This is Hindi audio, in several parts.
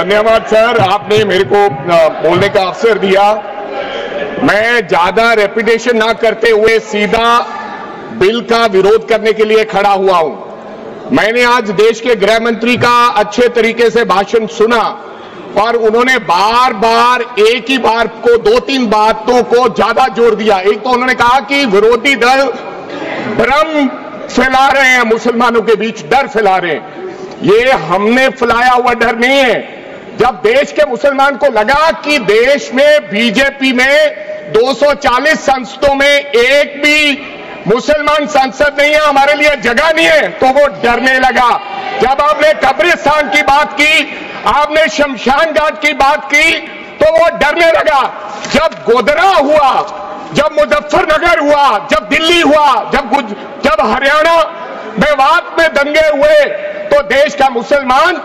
धन्यवाद सर, आपने मेरे को बोलने का अवसर दिया। मैं ज्यादा रेपिटेशन ना करते हुए सीधा बिल का विरोध करने के लिए खड़ा हुआ हूं। मैंने आज देश के गृह मंत्री का अच्छे तरीके से भाषण सुना और उन्होंने बार बार एक ही बार को 2-3 बातों को ज्यादा जोर दिया। एक तो उन्होंने कहा कि विरोधी दल भ्रम फैला रहे हैं, मुसलमानों के बीच डर फैला रहे हैं। ये हमने फैलाया हुआ डर नहीं है। जब देश के मुसलमान को लगा कि देश में बीजेपी में 240 संसदों में एक भी मुसलमान सांसद नहीं है, हमारे लिए जगह नहीं है, तो वो डरने लगा। जब आपने कब्रिस्तान की बात की, आपने शमशान घाट की बात की, तो वो डरने लगा। जब गोधरा हुआ, जब मुजफ्फरनगर हुआ, जब दिल्ली हुआ, जब हरियाणा मेवात में दंगे हुए, तो देश का मुसलमान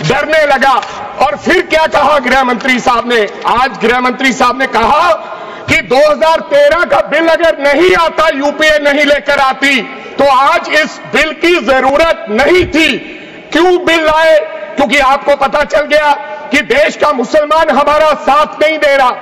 डरने लगा। और फिर क्या कहा गृह मंत्री साहब ने? आज गृह मंत्री साहब ने कहा कि 2013 का बिल अगर नहीं आता, यूपीए नहीं लेकर आती, तो आज इस बिल की जरूरत नहीं थी। क्यों बिल लाए? क्योंकि आपको पता चल गया कि देश का मुसलमान हमारा साथ नहीं दे रहा।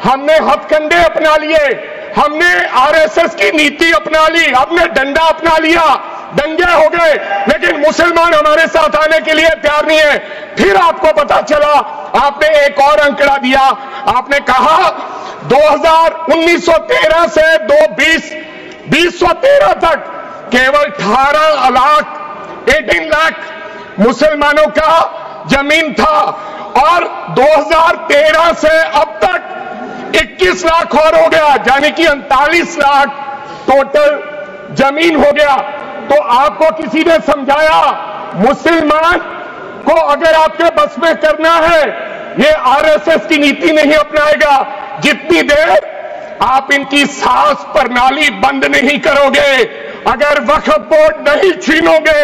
हमने हथकंडे अपना लिए, हमने आरएसएस की नीति अपना ली, हमने डंडा अपना लिया, दंगे हो गए, लेकिन मुसलमान हमारे साथ आने के लिए तैयार नहीं है। फिर आपको पता चला, आपने एक और अंकड़ा दिया, आपने कहा 1913 से 2013 तक केवल 18 लाख मुसलमानों का जमीन था और 2013 से अब तक 21 लाख और हो गया, यानी कि 39 लाख टोटल जमीन हो गया। तो आपको किसी ने समझाया मुसलमान को अगर आपके बस में करना है, ये आरएसएस की नीति नहीं अपनाएगा जितनी देर आप इनकी सास प्रणाली बंद नहीं करोगे, अगर वक्फ बोर्ड नहीं छीनोगे,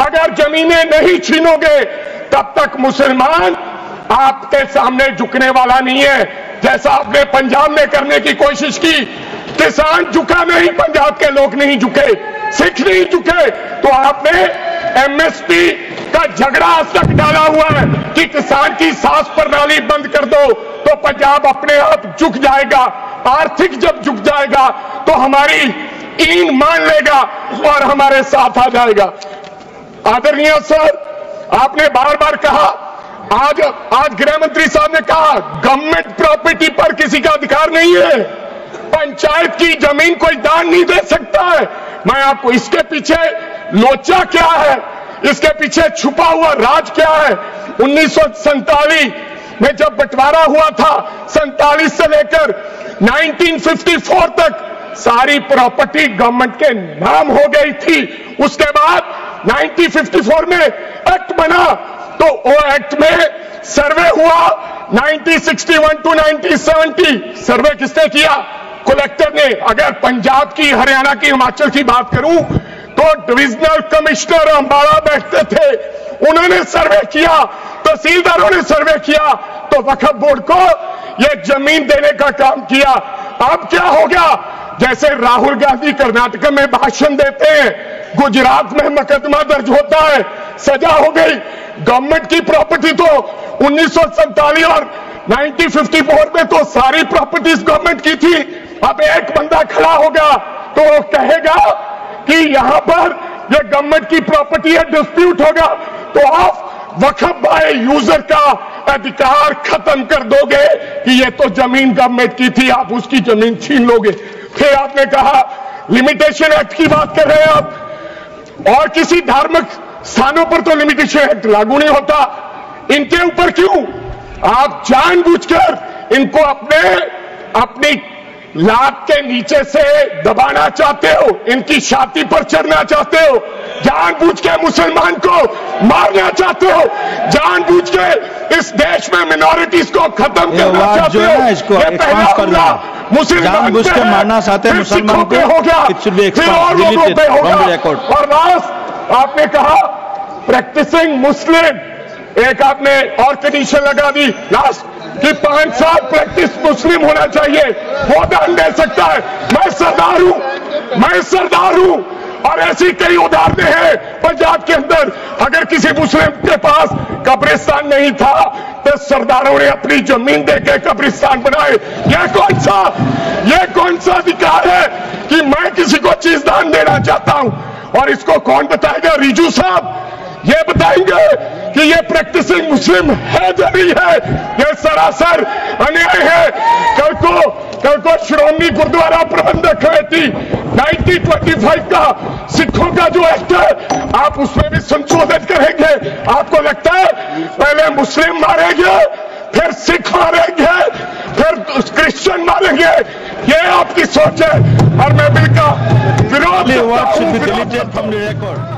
अगर जमीनें नहीं छीनोगे, तब तक मुसलमान आपके सामने झुकने वाला नहीं है। जैसा आपने पंजाब में करने की कोशिश की, किसान झुका नहीं, पंजाब के लोग नहीं झुके, सिख नहीं झुके, तो आपने एमएसपी का झगड़ा आज तक डाला हुआ है कि किसान की सास प्रणाली बंद कर दो तो पंजाब अपने आप झुक जाएगा। आर्थिक जब झुक जाएगा तो हमारी ईन मान लेगा और हमारे साथ आ जाएगा। आदरणीय सर, आपने बार बार कहा, आज गृह मंत्री साहब ने कहा गवर्नमेंट प्रॉपर्टी पर किसी का अधिकार नहीं है, पंचायत की जमीन कोई दान नहीं दे सकता है। मैं आपको इसके पीछे लोचा क्या है, इसके पीछे छुपा हुआ राज क्या है? 1947 में जब बंटवारा हुआ था, 47 से लेकर 1954 तक सारी प्रॉपर्टी गवर्नमेंट के नाम हो गई थी। उसके बाद 1954 में एक्ट बना, तो वो एक्ट में सर्वे हुआ 1961 टू 1970। सर्वे किसने किया? कलेक्टर ने। अगर पंजाब की, हरियाणा की, हिमाचल की बात करूं तो डिविजनल कमिश्नर अंबाला बैठते थे, उन्होंने सर्वे किया, तहसीलदारों ने सर्वे किया, तो वक्फ बोर्ड को यह जमीन देने का काम किया। अब क्या हो गया? जैसे राहुल गांधी कर्नाटक में भाषण देते हैं, गुजरात में मुकदमा दर्ज होता है, सजा हो गई। गवर्नमेंट की प्रॉपर्टी तो 1947 और 1954 में तो सारी प्रॉपर्टीज गवर्नमेंट की थी। अब एक बंदा खड़ा होगा तो वो कहेगा कि यहां पर ये गवर्नमेंट की प्रॉपर्टी है, डिस्प्यूट होगा, तो आप वक्फ बाय यूजर का अधिकार खत्म कर दोगे कि ये तो जमीन गवर्नमेंट की थी, आप उसकी जमीन छीन लोगे। फिर आपने कहा लिमिटेशन एक्ट की बात कर रहे हैं आप, और किसी धार्मिक स्थानों पर तो लिमिटेशन एक्ट लागू नहीं होता, इनके ऊपर क्यों? आप जानबूझकर इनको अपनी लात के नीचे से दबाना चाहते हो, इनकी छाती पर चढ़ना चाहते हो, जानबूझ के मुसलमान को मारना चाहते हो, जानबूझ के इस देश में मिनॉरिटीज को खत्म करना चाहते हो। इसको एक्सपांड करना, जानबूझ के मारना चाहते हैं मुसलमान को, फिर और लोगों पे होगा। और लास्ट आपने कहा प्रैक्टिसिंग मुस्लिम, एक आपने और कंडीशन लगा दी लास्ट कि 5 साल प्रैक्टिस मुस्लिम होना चाहिए, वो दान दे सकता है। मैं सरदार हूं और ऐसी कई उदाहरणें हैं पंजाब के अंदर। अगर किसी मुस्लिम के पास कब्रिस्तान नहीं था तो सरदारों ने अपनी जमीन देके कब्रिस्तान बनाए। यह कौन सा अधिकार है कि मैं किसी को चीज दान देना चाहता हूं? और इसको कौन बताएगा? रिजू साहब ये बताएंगे कि ये प्रैक्टिसिंग मुस्लिम है या नहीं है? ये सरासर अन्याय है। कल को श्रोमणी गुरुद्वारा प्रबंधक कमेटी 1925 का सिखों का जो एक्ट है आप उसमें भी संशोधन करेंगे। आपको लगता है पहले मुस्लिम मारेंगे, फिर सिख मारेंगे, फिर क्रिश्चियन मारेंगे? ये आपकी सोच है और मैं बिल का विरोध करता हूं।